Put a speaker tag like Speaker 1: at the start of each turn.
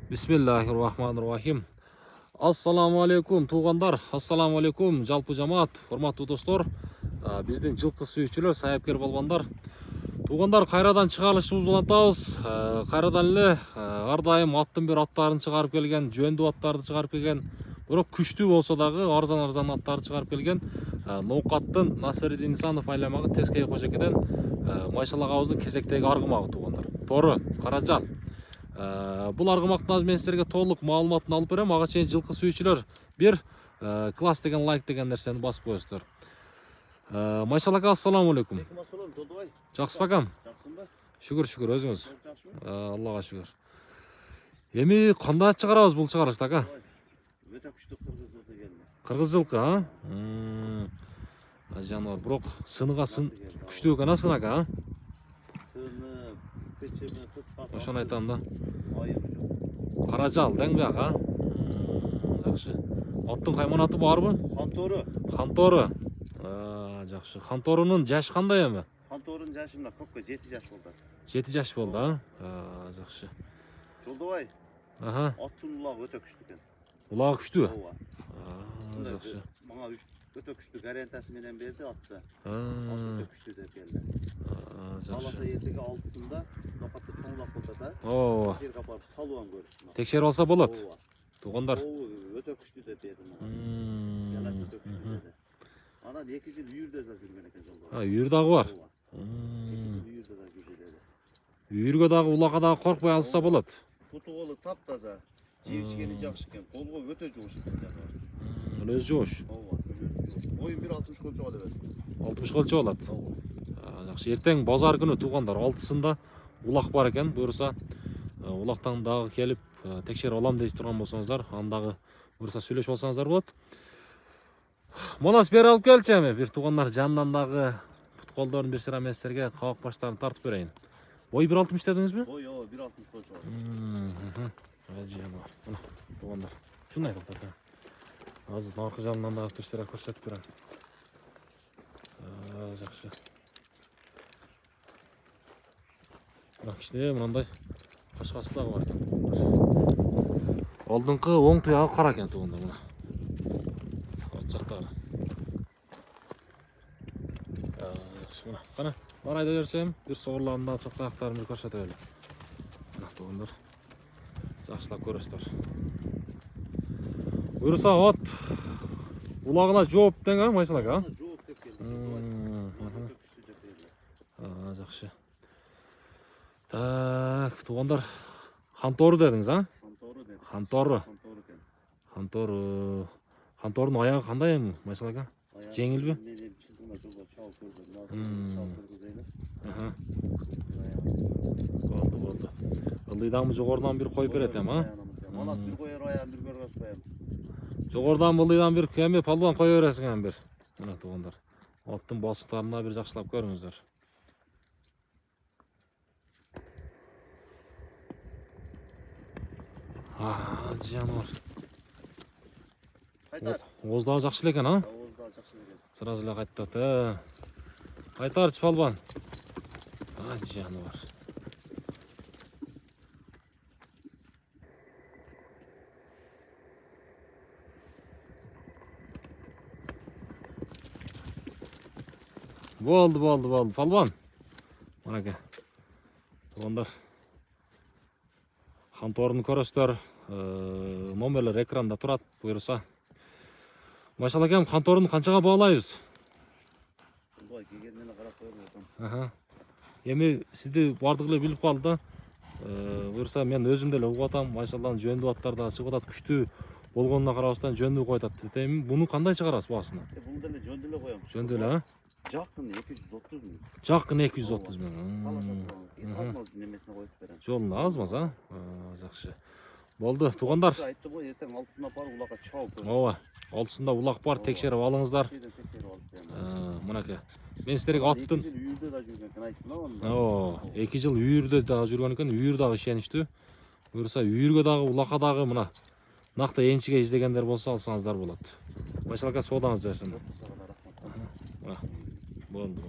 Speaker 1: Bismillahirrahmanirrahim. Assalamu alaikum туғандар, ассаламу алейкум жалпы жамаат, форматтуу достор, биздин жылкы сүйүүчүлөр, саяпкер балбандар. Туғандар кайрадан чыгарылышыбызды улантабыз. Кайрадан эле ар дайым аттын бир аттарын чыгарып келген, жөндүү аттарды чыгарып келген, бирок күчтүү болсо дагы арзан аттарды чыгарып келген Ноокаттын Насыридин Исанов айланмагы Тескей Кожекеден Майшалак абыздын кезектеги аргымагы туғандар. Тору, Каражал. Бұл аргымактан мен сіздерге толық маалыматын алып берем. Ага чейин жылкы сүйүүчүлөр бир класс деген лайк деген нерсени басып коесуздар. Майшалак ассаламу алейкум.
Speaker 2: Ассалам, Тодубай.
Speaker 1: Жакшы бакам?
Speaker 2: Жакшысыңбы?
Speaker 1: Шүгүр, өзүңүз? Аллага шүгүр. Эми кандай чыгарабыз бул чыгарышты ака?
Speaker 2: Өтө күчтүү кыргыз жылкы келди.
Speaker 1: Кыргыз жылкы, жаныбар, бирок сыныга күчтүү экен сын ака,
Speaker 2: Сыны, печеме, кыскасы.
Speaker 1: Ошону айтам да.
Speaker 2: Каражал,
Speaker 1: Каражал, ака? Жакшы. Аттын кайманаты барбы?
Speaker 2: Хантору.
Speaker 1: Хантору. Жакшы. Ханторунун жашы кандай эми?
Speaker 2: Ханторунун жашы мына көпкө 7 жаш болду.
Speaker 1: 7 жаш болду, жакшы.
Speaker 2: Жолдобай. Аттын улагы өтө күчтүү экен.
Speaker 1: Улагы күчтүү?
Speaker 2: Ооба.
Speaker 1: Жакшы.
Speaker 2: Мага өтө күчтүү гарантиясы менен берди атты. Ат өтө күчтүү деп келди. Аласа эртеги 6-сында Ноокатта чоң улак болду да.
Speaker 1: Ооба.
Speaker 2: Жерге барып салууан көрүштү.
Speaker 1: Текшерип алса болот.
Speaker 2: Ооба.
Speaker 1: Туғандар.
Speaker 2: Өтө күчтүү деп берди мага. Жана өтө күчтүү dedi. Анан 2 жыл үйүрдө да жүргөн экен жолдо.
Speaker 1: Үйүр дагы бар.
Speaker 2: Үйүрдө да жүрдү dedi.
Speaker 1: Үйүргө дагы улакка дагы коркпой алса болот.
Speaker 2: Буту колу таптаза. Жеп-ичкени жакшы экен. Колго өтө жугуш экен жана.
Speaker 1: Өзү жугуш.
Speaker 2: Ооба. Боюм 1.60 колчо болот берсин.
Speaker 1: 60 колчо болот. Жакшы. Эртең базар күнү туғандар 6-сында улак бар экен. Буюрса улактан дагы келип текшерип алам деп турган болсоңуздар, андагы буюрса сүйлөшүп алсаңыздар болот. Манас бери алып келчи эми. Бир туғандар жанынан дагы пут колдорун бир сыра мен силерге кабак баштарын тартып берейин. Бой 1.60 дедиңизби?
Speaker 2: Бой 1.60 колчо болот.
Speaker 1: Мына туғандар. Шундай токтот. Азыр аркы жанынан дагы бир сыра көрсөтүп берем. Жакшы. Кичине мындай кашкасы дагы бар экен. Олдуңкы оң туягы кара экен тугундар мына. Орт жактагы. Жакшы мына. Кана, бар айда берсем, бир соорларында ачык таяктарын бир көрсөтө эле. Мына тугундар. Жакшылап көрөсүздөр. Буюрса от улагына жооп дең, Майшалак,
Speaker 2: Жооп деп келди.
Speaker 1: Жакшы. Так, туғандар, Хантору дедіңіз,
Speaker 2: Хантору дедім.
Speaker 1: Хантору.
Speaker 2: Хантору екен.
Speaker 1: Ханторунун аягы кандай эми, Майшалак ака? Жеңилби? Болду. Ылдыйдан жогорунан бир коюп берет эми,
Speaker 2: Манас бир коер аян, бир көргөз коем.
Speaker 1: Жогорудан ылдыйдан бир эми палбан кое бересиң эми бир. Мына туғандар. Аттын басыктарына бир жакшылап көрүңүздөр. Жаныбар.
Speaker 2: Кайтар.
Speaker 1: Ооз дагы жакшы экен,
Speaker 2: Ооз дагы жакшы экен.
Speaker 1: Сразу эле кайтты. Кайтарчы палбан. Жаныбар. Болду. Палбан. Мынаке. Туғандар. Ханторуну көрөсүздөр. Номерлер экранда турат, буюрса. Майшалак акам, Ханторуну канчага баалайбыз?
Speaker 2: Бай кегенне карап коём.
Speaker 1: Эми сизди бардыгы эле билип калды да. Буюрса мен өзүм деле угуп атам, Майшалланын жөндүү аттары да чыгып атат, күчтүү болгонуна карабастан жөндүү коюп атат. Эми буну кандай чыгарабыз баасына?
Speaker 2: Буну деле жөндүү эле коём.
Speaker 1: Жөндүү эле,
Speaker 2: Жакын 230 миң.
Speaker 1: Жакын 230 миң.
Speaker 2: Азмаз немесине коюп берем.
Speaker 1: Жолуна азмаз, жакшы. Болду, туғандар.
Speaker 2: Айтты го, эртең 6-сында бар улакка чабып.
Speaker 1: Ооба, 6-сында улак бар, текшерип алыңыздар. Мынаке. Мен силерге аттын
Speaker 2: үйүрдө да жүргөн экен айттым
Speaker 1: да. 2 жыл үйүрдө да жүргөн экен, үйүр дагы ишеничтүү. Буюрса үйүргө дагы, улакка дагы мына накта энчиге издегендер болсо алсаңыздар болот. Майшалак ака, соодаңызды берсин. Болду.